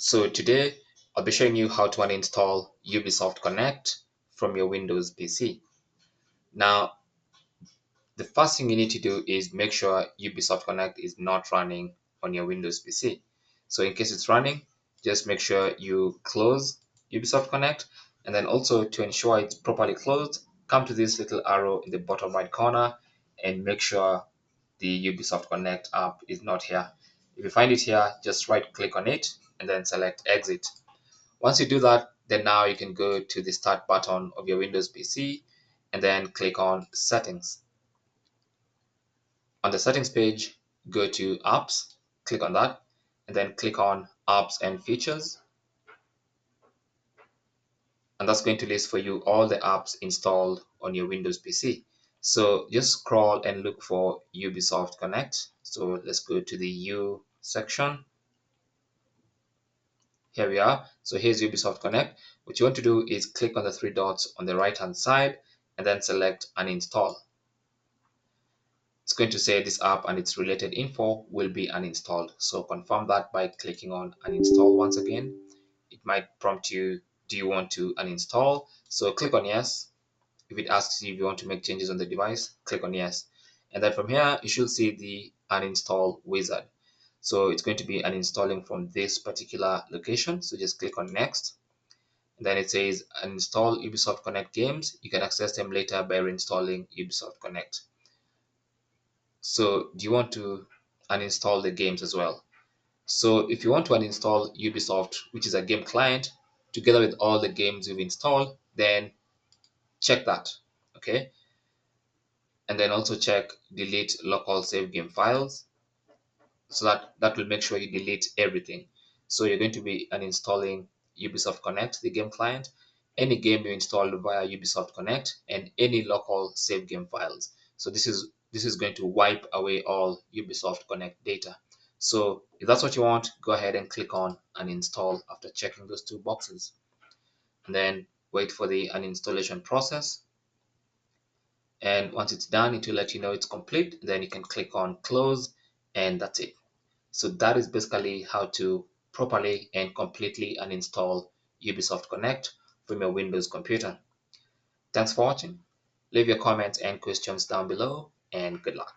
So today I'll be showing you how to uninstall Ubisoft Connect from your Windows PC. Now, the first thing you need to do is make sure Ubisoft Connect is not running on your Windows PC. So in case it's running, just make sure you close Ubisoft Connect, and then also to ensure it's properly closed, come to this little arrow in the bottom right corner and make sure the Ubisoft Connect app is not here. If you find it here, just right click on it and then select exit. Once you do that, then now you can go to the start button of your Windows PC and then click on settings. On the settings page, go to apps, click on that, and then click on apps and features. And that's going to list for you all the apps installed on your Windows PC. So just scroll and look for Ubisoft Connect. So let's go to the U section. Here we are. So here's Ubisoft Connect. What you want to do is click on the three dots on the right hand side and then select uninstall. It's going to say this app and its related info will be uninstalled. So confirm that by clicking on uninstall once again. It might prompt you, do you want to uninstall? So click on yes. If it asks you if you want to make changes on the device, click on yes. And then from here, you should see the uninstall wizard. So it's going to be uninstalling from this particular location. So just click on next. And then it says uninstall Ubisoft Connect games. You can access them later by reinstalling Ubisoft Connect. So do you want to uninstall the games as well? So if you want to uninstall Ubisoft, which is a game client, together with all the games you've installed, then check that, okay? And then also check delete local save game files. So that will make sure you delete everything. So you're going to be uninstalling Ubisoft Connect, the game client, any game you installed via Ubisoft Connect, and any local save game files. So this is going to wipe away all Ubisoft Connect data. So if that's what you want, go ahead and click on uninstall after checking those two boxes. And then wait for the uninstallation process. And once it's done, it will let you know it's complete. Then you can click on close, and that's it. So that is basically how to properly and completely uninstall Ubisoft Connect from your Windows computer. Thanks for watching. Leave your comments and questions down below, and good luck.